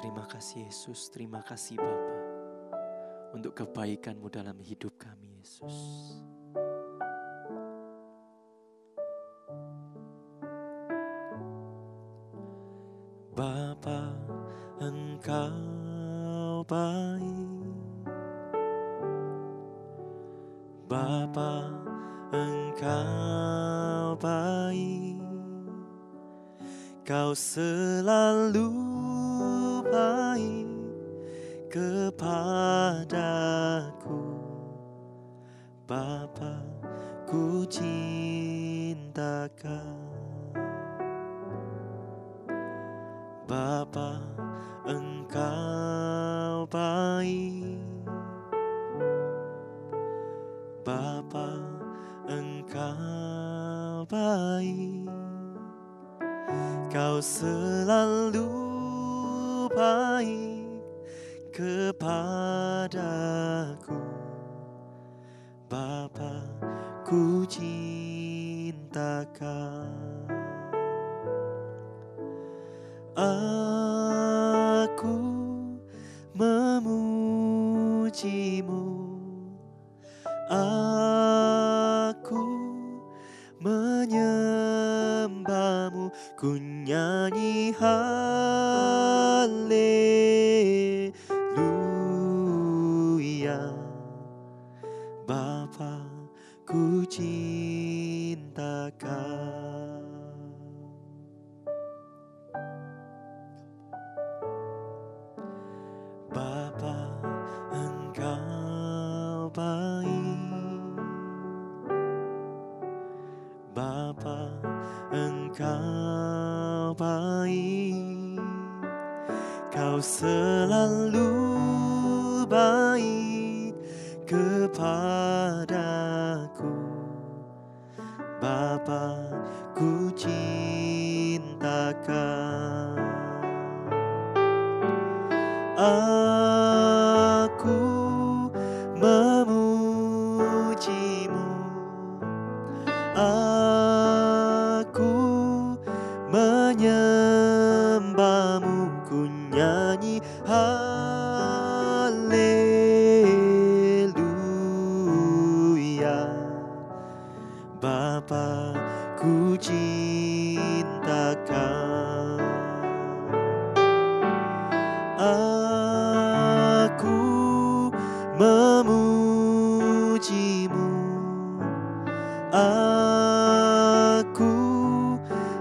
Terima kasih Yesus, terima kasih Bapa untuk kebaikan-Mu dalam hidup kami Yesus. Bapa, Engkau baik. Bapa, Engkau baik. Kau selalu baik kepadaku. Bapa, ku cinta Kau. Bapa, Engkau baik. Bapa, Engkau baik. Kau selalu baik kepadaku. Bapa, ku cinta Kau. Aku memuji-Mu, aku menyembah-Mu, ku nyanyi haleluya. Bapa, ku cinta Kau. Bapa, Engkau baik. Bapa, Engkau baik. Kau selalu baik kepadaku. Bapa, ku cinta Kau. Aku memuji-Mu, aku menyembah-Mu, ku nyanyi haleluya. Bapa, ku cinta Kau. Aku memuji-Mu, aku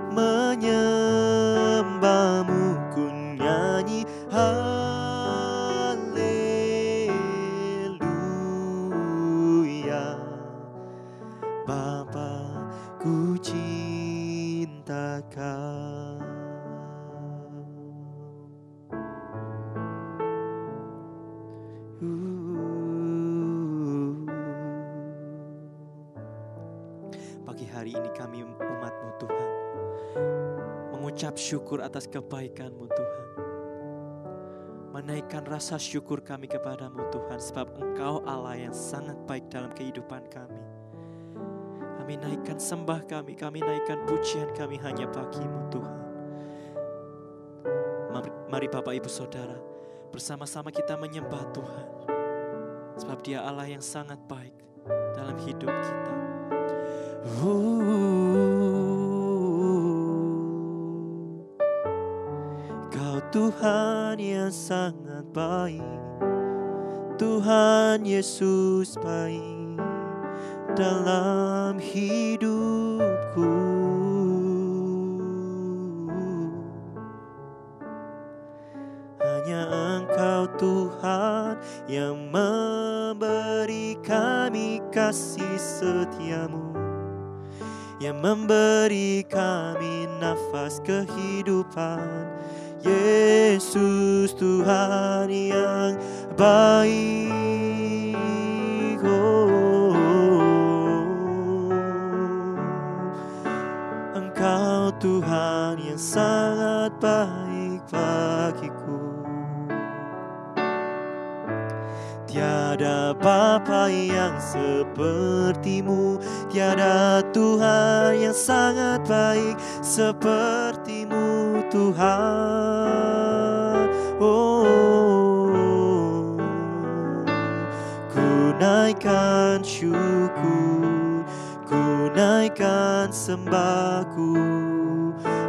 menyembah-Mu, ku nyanyi haleluya. Bapa, ku cinta Kau. Pagi hari ini kami umat-Mu Tuhan mengucap syukur atas kebaikan-Mu Tuhan. Menaikkan rasa syukur kami kepada-Mu Tuhan, sebab Engkau Allah yang sangat baik dalam kehidupan kami. Kami naikkan sembah kami naikkan pujian kami hanya bagi-Mu Tuhan. Mari Bapak Ibu Saudara, bersama-sama kita menyembah Tuhan, sebab Dia Allah yang sangat baik dalam hidup kita. Kau Tuhan yang sangat baik, Tuhan Yesus baik dalam hidupku. Hanya Engkau Tuhan yang memberi kami kasih setia-Mu, yang memberi kami nafas kehidupan. Yesus Tuhan yang baik. Engkau Tuhan yang sangat baik bagiku. Tiada Bapa yang seperti-Mu, tiada Tuhan yang sangat baik seperti-Mu Tuhan. Oh, naikkan syukur, ku naikkan sembahku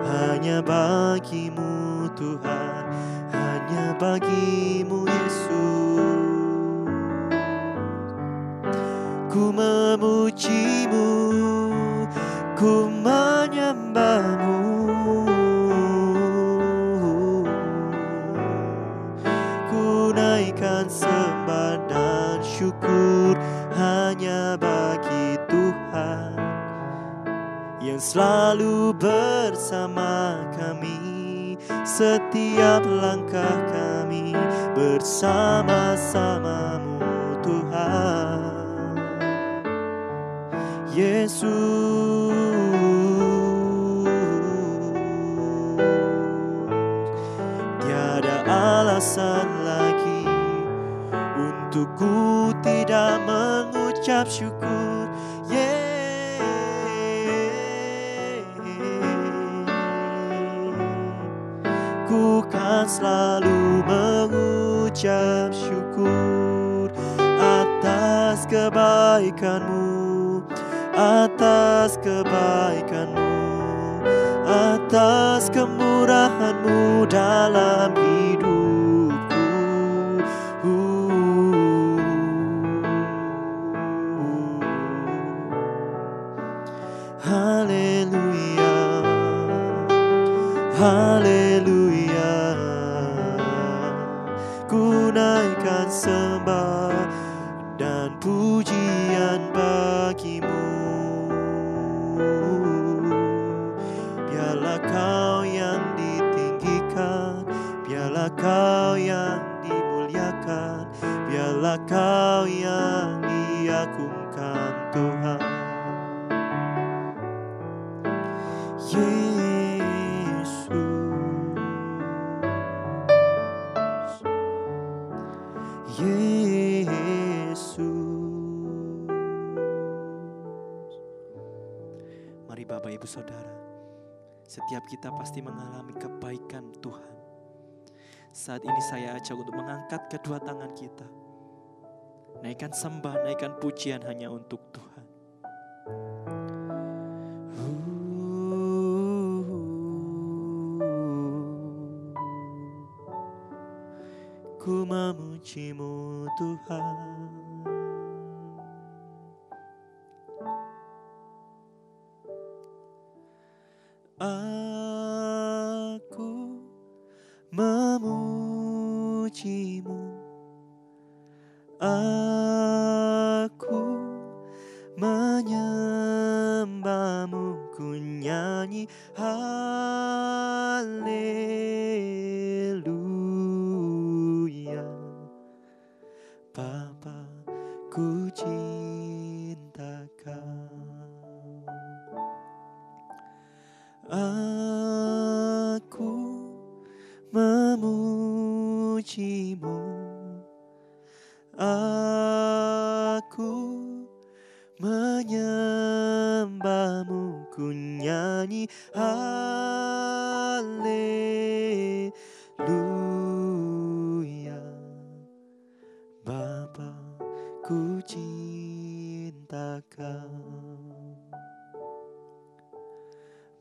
hanya bagimu Tuhan, hanya bagimu Yesus. Ku memujimu, ku menyembahmu, ku naikkan sembah dan syukur hanya bagi Tuhan yang selalu bersama kami, setiap langkah kami bersama-samamu Tuhan Yesus. Tiada alasan lagi untuk ku tidak mengucap syukur, ku kan selalu mengucap syukur atas kebaikanmu, atas kebaikanmu, atas kemurahanmu dalam hidupku. Haleluya, haleluya, ku naikkan sembah dan pujian bagimu. Biarlah kau yang ditinggikan, biarlah kau yang dimuliakan, biarlah kau yang diagungkan Tuhan Yesus. Yesus. Mari Bapak Ibu Saudara, setiap kita pasti mengalami kebaikan Tuhan. Saat ini saya ajak untuk mengangkat kedua tangan kita, naikkan sembah, naikkan pujian hanya untuk Tuhan. Ku memujimu Tuhan, aku memujimu, aku menyembahmu, ku nyanyi haleluya. Bapa, ku cinta Kau, aku memujimu, aku menyembahmu, ku nyanyi haleluya. Bapa, ku cinta Kau,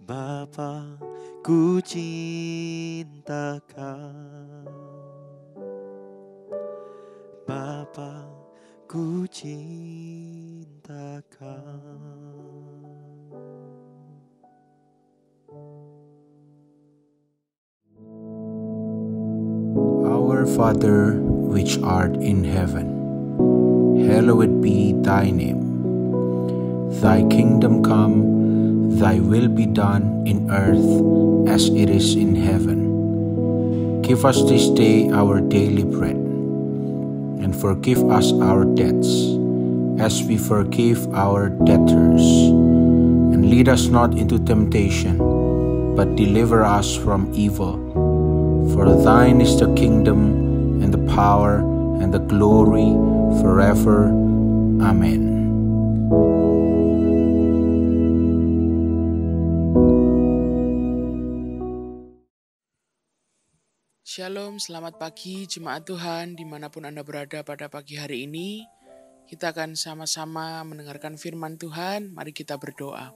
Bapa, ku cinta Kau, Bapa, ku cinta Kau. Our Father, which art in heaven, hallowed be thy name. Thy kingdom come, thy will be done in earth as it is in heaven. Give us this day our daily bread, and forgive us our debts, as we forgive our debtors. And lead us not into temptation, but deliver us from evil. For thine is the kingdom, and the power, and the glory, forever. Amen. Shalom, selamat pagi jemaat Tuhan dimanapun Anda berada pada pagi hari ini. Kita akan sama-sama mendengarkan firman Tuhan. Mari kita berdoa.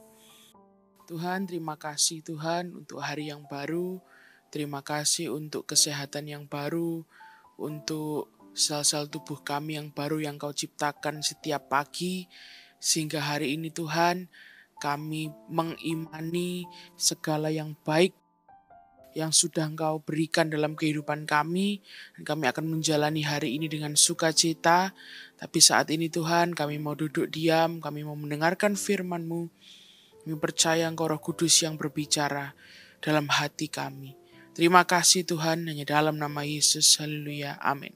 Tuhan, terima kasih Tuhan untuk hari yang baru. Terima kasih untuk kesehatan yang baru, untuk sel-sel tubuh kami yang baru yang Kau ciptakan setiap pagi. Sehingga hari ini Tuhan, kami mengimani segala yang baik yang sudah Engkau berikan dalam kehidupan kami, dan kami akan menjalani hari ini dengan sukacita. Tapi saat ini Tuhan, kami mau duduk diam, kami mau mendengarkan firman-Mu. Kami percaya Engkau Roh Kudus yang berbicara dalam hati kami. Terima kasih Tuhan, hanya dalam nama Yesus, haleluya, amin.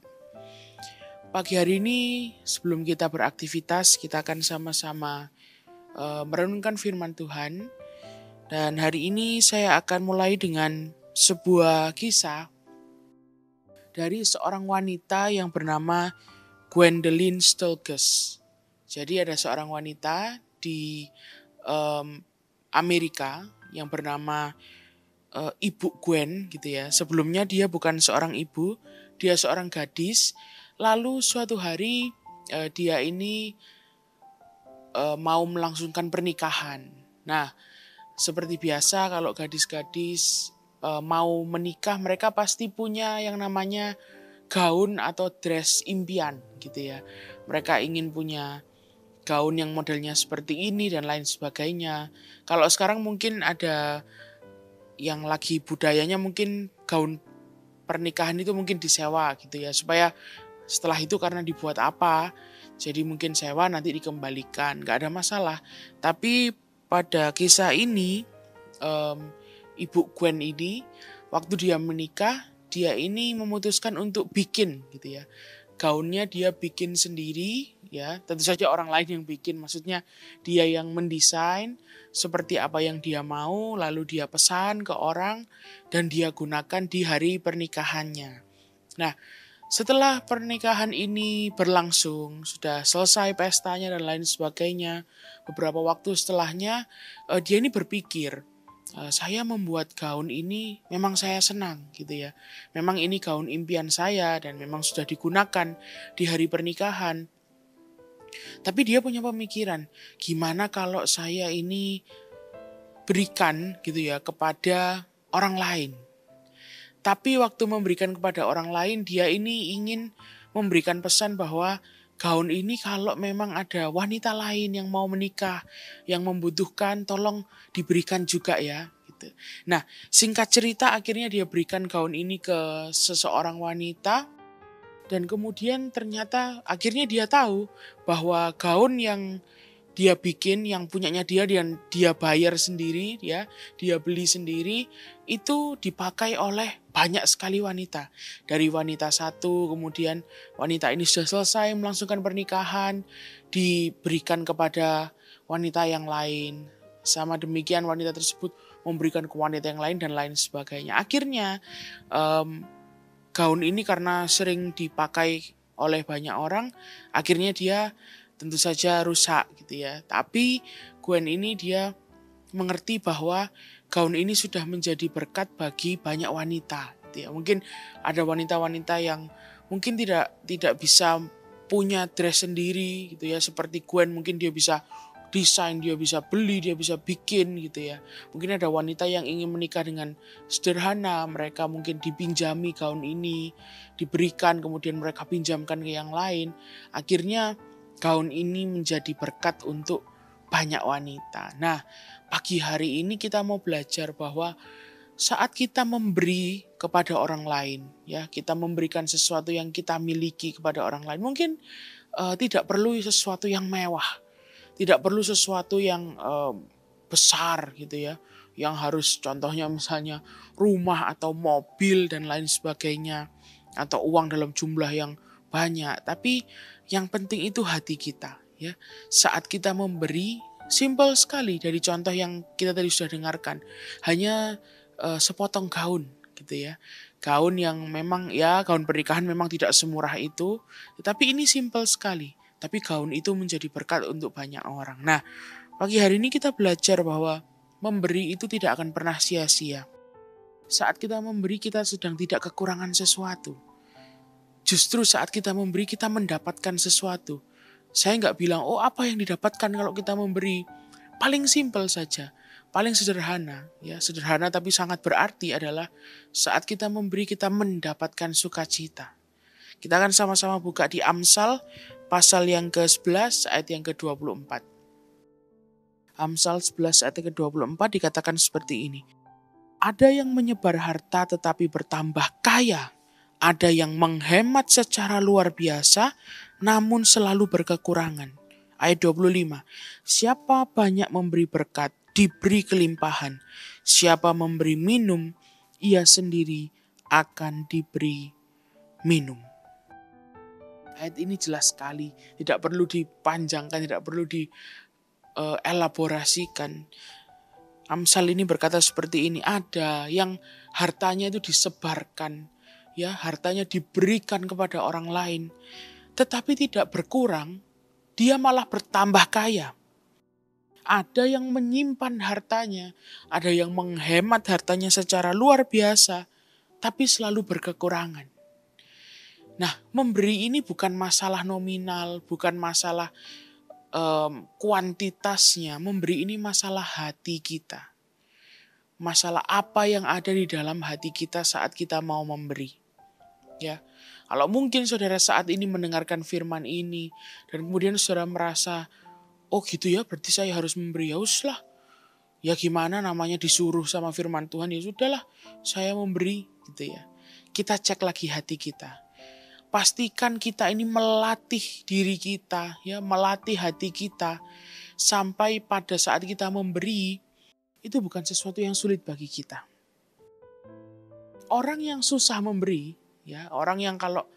Pagi hari ini, sebelum kita beraktivitas, kita akan sama-sama merenungkan firman Tuhan. Dan hari ini saya akan mulai dengan sebuah kisah dari seorang wanita yang bernama Gwendolyn Stolkes. Jadi ada seorang wanita di Amerika yang bernama Ibu Gwen gitu ya. Sebelumnya dia bukan seorang ibu, dia seorang gadis. Lalu suatu hari dia ini mau melangsungkan pernikahan. Nah, seperti biasa kalau gadis-gadis mau menikah, mereka pasti punya yang namanya gaun atau dress impian gitu ya. Mereka ingin punya gaun yang modelnya seperti ini dan lain sebagainya. Kalau sekarang mungkin ada yang lagi budayanya mungkin gaun pernikahan itu mungkin disewa gitu ya. Supaya setelah itu karena dibuat apa, jadi mungkin sewa nanti dikembalikan, gak ada masalah. Tapi pada kisah ini, Ibu Gwen ini, waktu dia menikah, dia ini memutuskan untuk bikin gitu ya. Gaunnya dia bikin sendiri ya, tentu saja orang lain yang bikin, maksudnya dia yang mendesain seperti apa yang dia mau, lalu dia pesan ke orang dan dia gunakan di hari pernikahannya. Nah, setelah pernikahan ini berlangsung, sudah selesai pestanya dan lain sebagainya, beberapa waktu setelahnya dia ini berpikir, saya membuat gaun ini memang saya senang gitu ya. Memang ini gaun impian saya dan memang sudah digunakan di hari pernikahan. Tapi dia punya pemikiran, gimana kalau saya ini berikan gitu ya kepada orang lain. Tapi waktu memberikan kepada orang lain, dia ini ingin memberikan pesan bahwa gaun ini kalau memang ada wanita lain yang mau menikah, yang membutuhkan, tolong diberikan juga ya. Gitu. Nah, singkat cerita akhirnya dia berikan gaun ini ke seseorang wanita. Dan kemudian ternyata akhirnya dia tahu bahwa gaun yang dia bikin, yang punyanya dia dan dia bayar sendiri, ya, dia beli sendiri, itu dipakai oleh banyak sekali wanita. Dari wanita satu, kemudian wanita ini sudah selesai melangsungkan pernikahan, diberikan kepada wanita yang lain. Sama demikian wanita tersebut memberikan ke wanita yang lain dan lain sebagainya. Akhirnya gaun ini karena sering dipakai oleh banyak orang, akhirnya dia tentu saja rusak gitu ya. Tapi Gwen ini dia mengerti bahwa gaun ini sudah menjadi berkat bagi banyak wanita gitu ya. Mungkin ada wanita-wanita yang mungkin tidak bisa punya dress sendiri gitu ya. Seperti Gwen, mungkin dia bisa desain, dia bisa beli, dia bisa bikin gitu ya. Mungkin ada wanita yang ingin menikah dengan sederhana, mereka mungkin dipinjami gaun ini, diberikan, kemudian mereka pinjamkan ke yang lain. Akhirnya gaun ini menjadi berkat untuk banyak wanita. Nah, pagi hari ini kita mau belajar bahwa saat kita memberi kepada orang lain, ya, kita memberikan sesuatu yang kita miliki kepada orang lain, mungkin tidak perlu sesuatu yang mewah, tidak perlu sesuatu yang besar gitu ya, yang harus contohnya misalnya rumah atau mobil dan lain sebagainya, atau uang dalam jumlah yang banyak. Tapi yang penting itu hati kita ya. Saat kita memberi, simpel sekali dari contoh yang kita tadi sudah dengarkan. Hanya sepotong gaun gitu ya. Gaun yang memang ya gaun pernikahan memang tidak semurah itu, tetapi ini simpel sekali. Tapi gaun itu menjadi berkat untuk banyak orang. Nah, pagi hari ini kita belajar bahwa memberi itu tidak akan pernah sia-sia. Saat kita memberi, kita sedang tidak kekurangan sesuatu. Justru saat kita memberi, kita mendapatkan sesuatu. Saya nggak bilang, oh apa yang didapatkan kalau kita memberi. Paling simpel saja, paling sederhana. Ya, sederhana tapi sangat berarti adalah saat kita memberi, kita mendapatkan sukacita. Kita akan sama-sama buka di Amsal pasal yang ke-11 ayat yang ke-24. Amsal 11 ayat ke-24 dikatakan seperti ini. Ada yang menyebar harta tetapi bertambah kaya. Ada yang menghemat secara luar biasa namun selalu berkekurangan. Ayat 25. Siapa banyak memberi berkat, diberi kelimpahan. Siapa memberi minum, ia sendiri akan diberi minum. Ayat ini jelas sekali, tidak perlu dipanjangkan, tidak perlu dielaborasikan. Amsal ini berkata seperti ini, ada yang hartanya itu disebarkan, ya, hartanya diberikan kepada orang lain, tetapi tidak berkurang, dia malah bertambah kaya. Ada yang menyimpan hartanya, ada yang menghemat hartanya secara luar biasa, tapi selalu berkekurangan. Nah, memberi ini bukan masalah nominal, bukan masalah kuantitasnya. Memberi ini masalah hati kita. Masalah apa yang ada di dalam hati kita saat kita mau memberi. Ya, kalau mungkin saudara saat ini mendengarkan firman ini dan kemudian saudara merasa, oh gitu ya, berarti saya harus memberi. Ya uslah, ya gimana namanya disuruh sama firman Tuhan, ya sudahlah, saya memberi, gitu ya. Kita cek lagi hati kita. Pastikan kita ini melatih diri kita, ya, melatih hati kita sampai pada saat kita memberi itu bukan sesuatu yang sulit bagi kita. Orang yang susah memberi, ya, orang yang kalau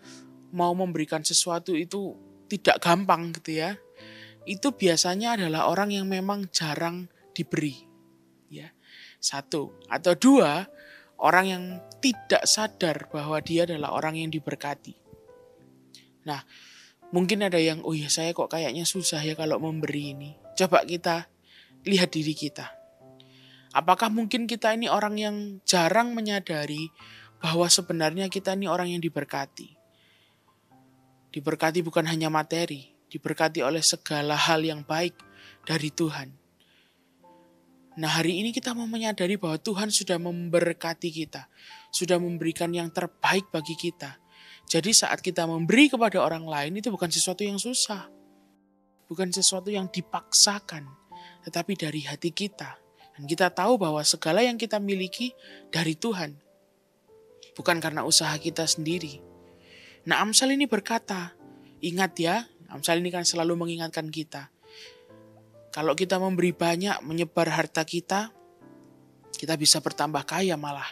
mau memberikan sesuatu itu tidak gampang gitu ya. Itu biasanya adalah orang yang memang jarang diberi, ya. Satu atau dua, orang yang tidak sadar bahwa dia adalah orang yang diberkati. Nah, mungkin ada yang, oh ya saya kok kayaknya susah ya kalau memberi ini. Coba kita lihat diri kita. Apakah mungkin kita ini orang yang jarang menyadari bahwa sebenarnya kita ini orang yang diberkati. Diberkati bukan hanya materi, diberkati oleh segala hal yang baik dari Tuhan. Nah, hari ini kita mau menyadari bahwa Tuhan sudah memberkati kita, sudah memberikan yang terbaik bagi kita. Jadi saat kita memberi kepada orang lain itu bukan sesuatu yang susah. Bukan sesuatu yang dipaksakan. Tetapi dari hati kita. Dan kita tahu bahwa segala yang kita miliki dari Tuhan. Bukan karena usaha kita sendiri. Nah, Amsal ini berkata, ingat ya, Amsal ini kan selalu mengingatkan kita. Kalau kita memberi banyak, menyebar harta kita bisa bertambah kaya malah.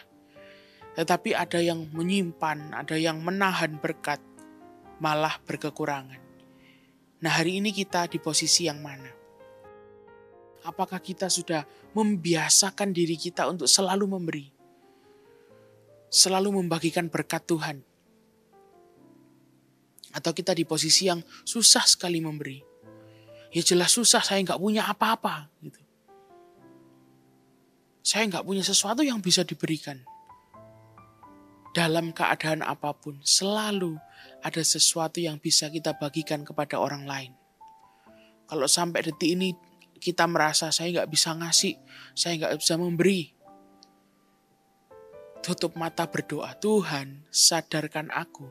Tetapi ada yang menyimpan, ada yang menahan berkat, malah berkekurangan. Nah, hari ini kita di posisi yang mana? Apakah kita sudah membiasakan diri kita untuk selalu memberi? Selalu membagikan berkat Tuhan? Atau kita di posisi yang susah sekali memberi? Ya jelas susah, saya nggak punya apa-apa. Gitu. Saya nggak punya sesuatu yang bisa diberikan. Dalam keadaan apapun, selalu ada sesuatu yang bisa kita bagikan kepada orang lain. Kalau sampai detik ini kita merasa saya nggak bisa ngasih, saya nggak bisa memberi. Tutup mata berdoa, Tuhan sadarkan aku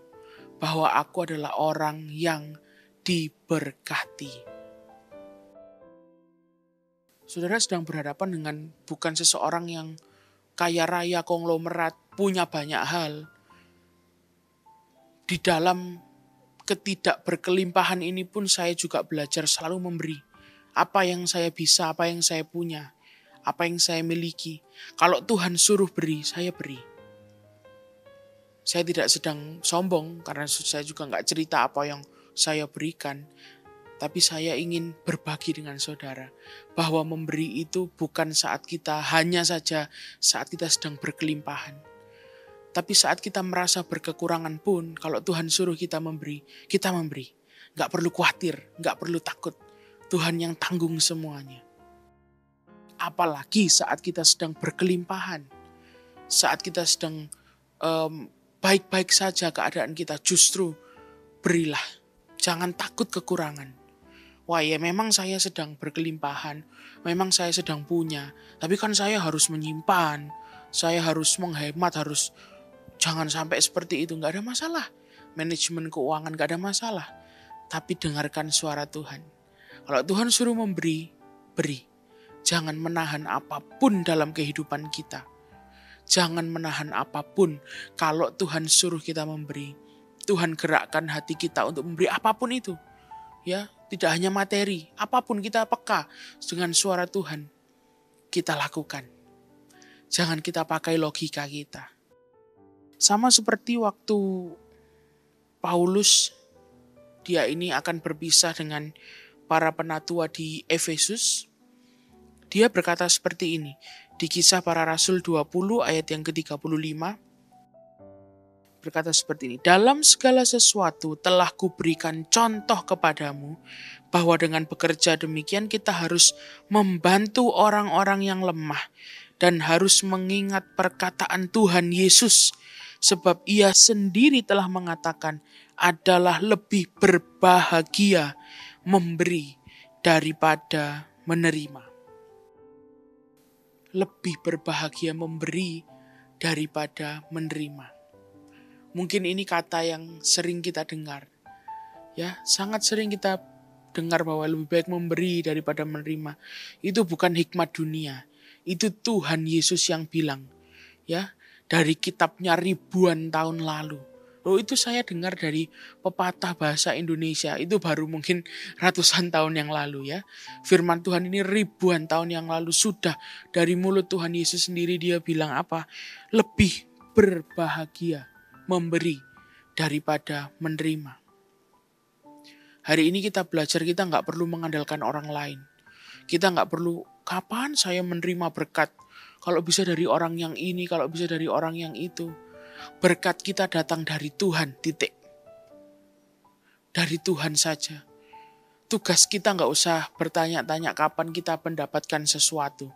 bahwa aku adalah orang yang diberkati. Saudara sedang berhadapan dengan bukan seseorang yang kaya raya, konglomerat, punya banyak hal. Di dalam ketidakberkelimpahan ini pun saya juga belajar selalu memberi. Apa yang saya bisa, apa yang saya punya, apa yang saya miliki. Kalau Tuhan suruh beri, saya beri. Saya tidak sedang sombong karena saya juga nggak cerita apa yang saya berikan. Tapi saya ingin berbagi dengan saudara bahwa memberi itu bukan saat kita hanya saja saat kita sedang berkelimpahan. Tapi saat kita merasa berkekurangan pun, kalau Tuhan suruh kita memberi, kita memberi. Nggak perlu khawatir, nggak perlu takut. Tuhan yang tanggung semuanya. Apalagi saat kita sedang berkelimpahan, saat kita sedang baik-baik saja keadaan kita, justru berilah. Jangan takut kekurangan. Wah ya memang saya sedang berkelimpahan, memang saya sedang punya, tapi kan saya harus menyimpan, saya harus menghemat, harus jangan sampai seperti itu. Gak ada masalah. Manajemen keuangan gak ada masalah. Tapi dengarkan suara Tuhan. Kalau Tuhan suruh memberi, beri. Jangan menahan apapun dalam kehidupan kita. Jangan menahan apapun. Kalau Tuhan suruh kita memberi, Tuhan gerakkan hati kita untuk memberi apapun itu. Ya, tidak hanya materi, apapun kita peka dengan suara Tuhan. Kita lakukan. Jangan kita pakai logika kita. Sama seperti waktu Paulus, dia ini akan berpisah dengan para penatua di Efesus. Dia berkata seperti ini, di Kisah Para Rasul 20 ayat yang ke-35, berkata seperti ini, dalam segala sesuatu telah kuberikan contoh kepadamu, bahwa dengan bekerja demikian kita harus membantu orang-orang yang lemah, dan harus mengingat perkataan Tuhan Yesus, sebab ia sendiri telah mengatakan, adalah lebih berbahagia memberi daripada menerima. Lebih berbahagia memberi daripada menerima. Mungkin ini kata yang sering kita dengar. Ya, sangat sering kita dengar bahwa lebih baik memberi daripada menerima. Itu bukan hikmat dunia. Itu Tuhan Yesus yang bilang. Ya, dari kitabnya ribuan tahun lalu. Loh, itu saya dengar dari pepatah bahasa Indonesia. Itu baru mungkin ratusan tahun yang lalu ya. Firman Tuhan ini ribuan tahun yang lalu sudah dari mulut Tuhan Yesus sendiri dia bilang apa? Lebih berbahagia memberi daripada menerima. Hari ini kita belajar kita gak perlu mengandalkan orang lain. Kita gak perlu kapan saya menerima berkat. Kalau bisa dari orang yang ini, kalau bisa dari orang yang itu. Berkat kita datang dari Tuhan, titik. Dari Tuhan saja. Tugas kita gak usah bertanya-tanya kapan kita mendapatkan sesuatu.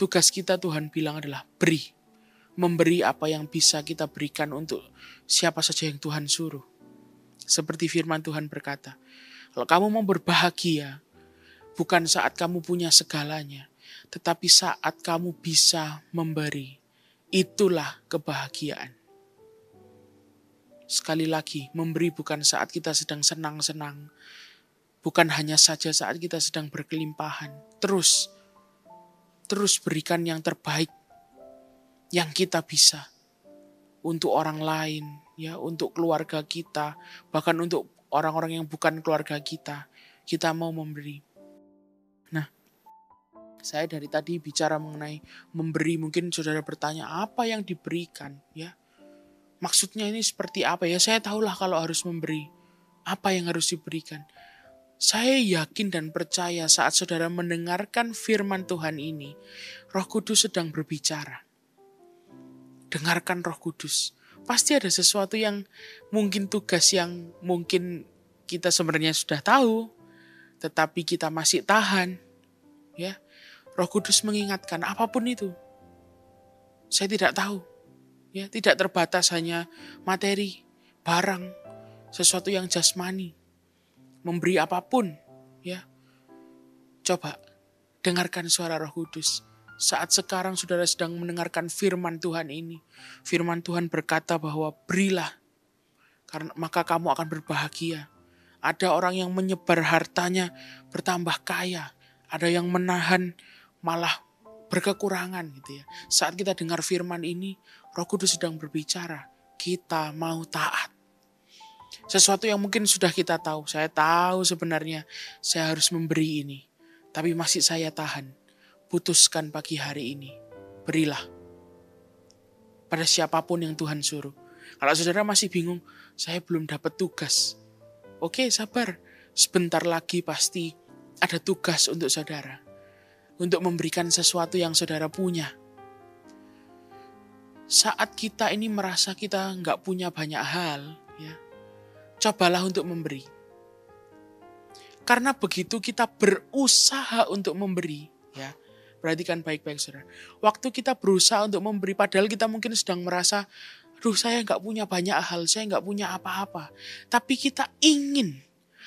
Tugas kita Tuhan bilang adalah beri. Memberi apa yang bisa kita berikan untuk siapa saja yang Tuhan suruh. Seperti firman Tuhan berkata, kalau kamu mau berbahagia, bukan saat kamu punya segalanya, tetapi saat kamu bisa memberi. Itulah kebahagiaan. Sekali lagi, memberi bukan saat kita sedang senang-senang. Bukan hanya saja saat kita sedang berkelimpahan. Terus berikan yang terbaik yang kita bisa. Untuk orang lain, ya, untuk keluarga kita, bahkan untuk orang-orang yang bukan keluarga kita. Kita mau memberi. Nah, saya dari tadi bicara mengenai memberi, mungkin saudara bertanya apa yang diberikan, ya. Maksudnya ini seperti apa ya? Saya tahulah kalau harus memberi, apa yang harus diberikan. Saya yakin dan percaya saat saudara mendengarkan firman Tuhan ini, Roh Kudus sedang berbicara. Dengarkan Roh Kudus. Pasti ada sesuatu yang mungkin tugas yang mungkin kita sebenarnya sudah tahu, tetapi kita masih tahan, ya. Roh Kudus mengingatkan apapun itu. Saya tidak tahu. Ya, tidak terbatas hanya materi, barang, sesuatu yang jasmani. Memberi apapun, ya. Coba dengarkan suara Roh Kudus. Saat sekarang saudara sedang mendengarkan firman Tuhan ini. Firman Tuhan berkata bahwa berilah, karena maka kamu akan berbahagia. Ada orang yang menyebar hartanya bertambah kaya. Ada yang menahan malah berkekurangan gitu ya. Saat kita dengar firman ini, Roh Kudus sedang berbicara. Kita mau taat. Sesuatu yang mungkin sudah kita tahu. Saya tahu sebenarnya saya harus memberi ini. Tapi masih saya tahan. Putuskan pagi hari ini. Berilah. Pada siapapun yang Tuhan suruh. Kalau saudara masih bingung, saya belum dapat tugas. Oke, sabar. Sebentar lagi pasti ada tugas untuk saudara. Untuk memberikan sesuatu yang saudara punya. Saat kita ini merasa kita nggak punya banyak hal, ya, cobalah untuk memberi. Karena begitu kita berusaha untuk memberi, ya, perhatikan baik-baik saudara. Waktu kita berusaha untuk memberi, padahal kita mungkin sedang merasa, aduh saya nggak punya banyak hal, saya nggak punya apa-apa. Tapi kita ingin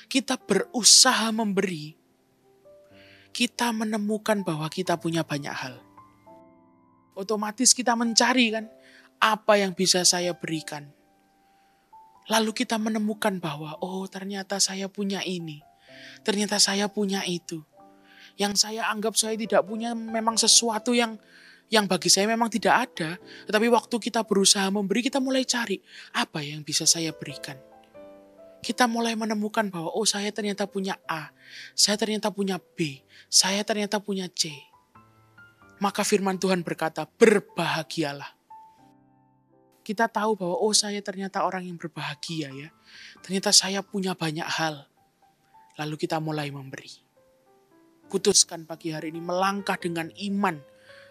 kita berusaha memberi, kita menemukan bahwa kita punya banyak hal. Otomatis kita mencari kan, apa yang bisa saya berikan. Lalu kita menemukan bahwa, oh ternyata saya punya ini. Ternyata saya punya itu. Yang saya anggap saya tidak punya memang sesuatu yang bagi saya memang tidak ada. Tetapi waktu kita berusaha memberi, kita mulai cari apa yang bisa saya berikan. Kita mulai menemukan bahwa, oh saya ternyata punya A. Saya ternyata punya B. Saya ternyata punya C. Maka firman Tuhan berkata, berbahagialah. Kita tahu bahwa, oh saya ternyata orang yang berbahagia ya. Ternyata saya punya banyak hal. Lalu kita mulai memberi. Putuskan pagi hari ini melangkah dengan iman.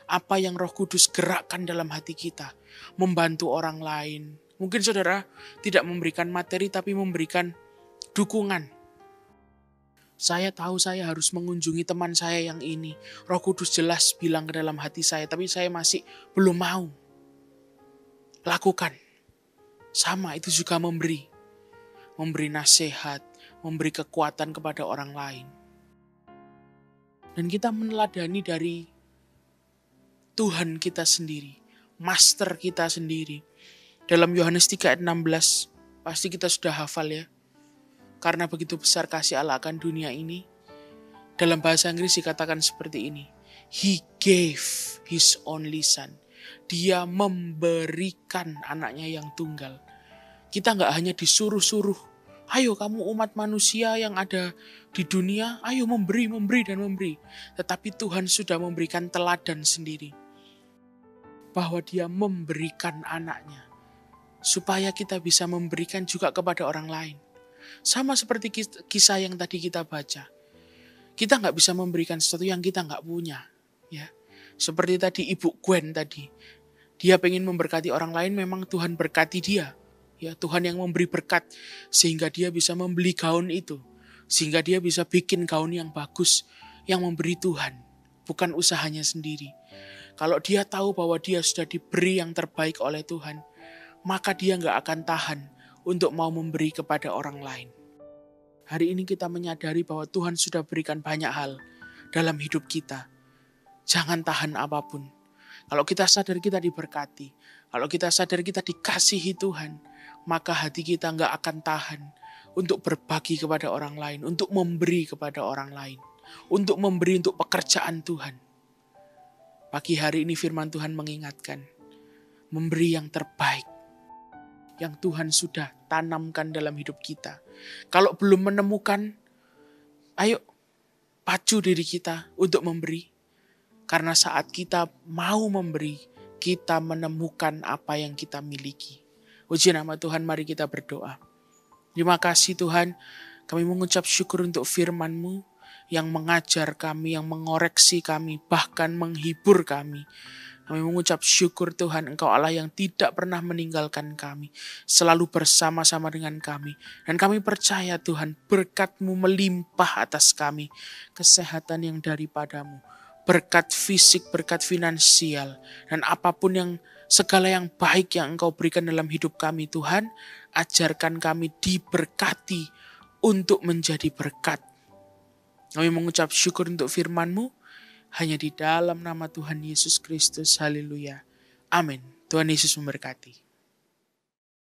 Apa yang Roh Kudus gerakkan dalam hati kita. Membantu orang lain. Mungkin saudara tidak memberikan materi tapi memberikan dukungan. Saya tahu saya harus mengunjungi teman saya yang ini. Roh Kudus jelas bilang ke dalam hati saya, tapi saya masih belum mau. Lakukan. Sama itu juga memberi. Memberi nasihat, memberi kekuatan kepada orang lain. Dan kita meneladani dari Tuhan kita sendiri, Master kita sendiri. Dalam Yohanes 3 ayat 16, pasti kita sudah hafal ya. Karena begitu besar kasih Allah akan dunia ini. Dalam bahasa Inggris dikatakan seperti ini. He gave his only son. Dia memberikan anaknya yang tunggal. Kita gak hanya disuruh-suruh. Ayo kamu umat manusia yang ada di dunia, ayo memberi. Tetapi Tuhan sudah memberikan teladan sendiri. Bahwa dia memberikan anaknya. Supaya kita bisa memberikan juga kepada orang lain. Sama seperti kisah yang tadi kita baca. Kita gak bisa memberikan sesuatu yang kita gak punya. Ya. Seperti tadi Ibu Gwen tadi. Dia pengen memberkati orang lain, memang Tuhan berkati dia. Ya, Tuhan yang memberi berkat sehingga dia bisa membeli gaun itu. Sehingga dia bisa bikin gaun yang bagus. Yang memberi Tuhan. Bukan usahanya sendiri. Kalau dia tahu bahwa dia sudah diberi yang terbaik oleh Tuhan. Maka dia gak akan tahan untuk mau memberi kepada orang lain. Hari ini kita menyadari bahwa Tuhan sudah berikan banyak hal dalam hidup kita. Jangan tahan apapun. Kalau kita sadar kita diberkati. Kalau kita sadar kita dikasihi Tuhan. Maka hati kita gak akan tahan untuk berbagi kepada orang lain. Untuk memberi kepada orang lain. Untuk memberi untuk pekerjaan Tuhan. Pagi hari ini firman Tuhan mengingatkan. Memberi yang terbaik. Yang Tuhan sudah tanamkan dalam hidup kita. Kalau belum menemukan, ayo pacu diri kita untuk memberi. Karena saat kita mau memberi, kita menemukan apa yang kita miliki. Puji nama Tuhan, mari kita berdoa. Terima kasih Tuhan, kami mengucap syukur untuk firman-Mu yang mengajar kami, yang mengoreksi kami, bahkan menghibur kami. Kami mengucap syukur Tuhan, Engkau Allah yang tidak pernah meninggalkan kami. Selalu bersama-sama dengan kami. Dan kami percaya Tuhan, berkat-Mu melimpah atas kami. Kesehatan yang daripada-Mu. Berkat fisik, berkat finansial. Dan apapun yang segala yang baik yang Engkau berikan dalam hidup kami Tuhan. Ajarkan kami diberkati untuk menjadi berkat. Kami mengucap syukur untuk firman-Mu. Hanya di dalam nama Tuhan Yesus Kristus. Haleluya. Amin. Tuhan Yesus memberkati.